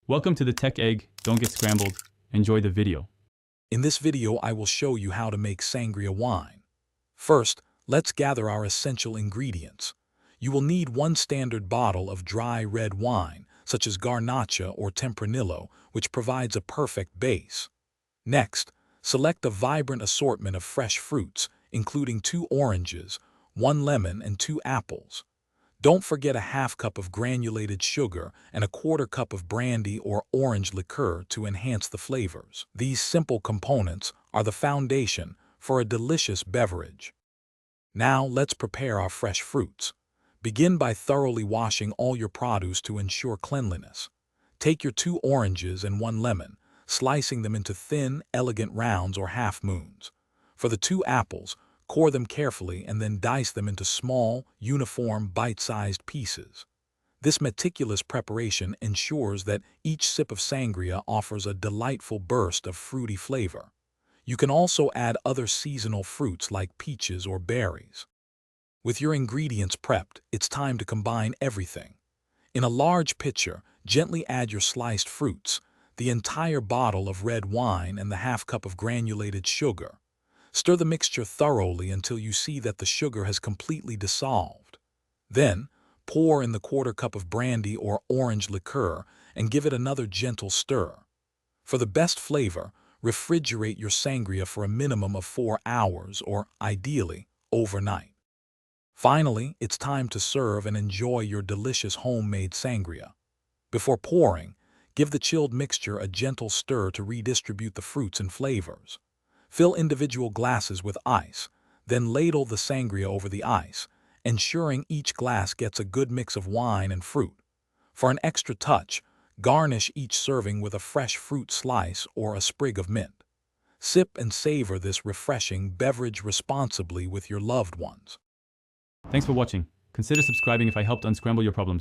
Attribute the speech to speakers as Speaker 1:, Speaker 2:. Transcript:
Speaker 1: Welcome to the Tech Egg. Don't get scrambled. Enjoy the video.
Speaker 2: In this video, I will show you how to make sangria wine. First, let's gather our essential ingredients. You will need one standard bottle of dry red wine, such as Garnacha or Tempranillo, which provides a perfect base. Next, select a vibrant assortment of fresh fruits, including 2 oranges, 1 lemon, and 2 apples. Don't forget a half cup of granulated sugar and a 1/4 cup of brandy or orange liqueur to enhance the flavors. These simple components are the foundation for a delicious beverage. Now let's prepare our fresh fruits. Begin by thoroughly washing all your produce to ensure cleanliness. Take your 2 oranges and 1 lemon, slicing them into thin, elegant rounds or half moons. For the 2 apples, core them carefully and then dice them into small, uniform, bite-sized pieces. This meticulous preparation ensures that each sip of sangria offers a delightful burst of fruity flavor. You can also add other seasonal fruits like peaches or berries. With your ingredients prepped, it's time to combine everything. In a large pitcher, gently add your sliced fruits, the entire bottle of red wine, and the half cup of granulated sugar. Stir the mixture thoroughly until you see that the sugar has completely dissolved. Then, pour in the 1/4 cup of brandy or orange liqueur and give it another gentle stir. For the best flavor, refrigerate your sangria for a minimum of 4 hours or, ideally, overnight. Finally, it's time to serve and enjoy your delicious homemade sangria. Before pouring, give the chilled mixture a gentle stir to redistribute the fruits and flavors. Fill individual glasses with ice, then ladle the sangria over the ice, ensuring each glass gets a good mix of wine and fruit. For an extra touch, garnish each serving with a fresh fruit slice or a sprig of mint. Sip and savor this refreshing beverage responsibly with your loved ones.
Speaker 1: Thanks for watching. Consider subscribing if I helped unscramble your problems.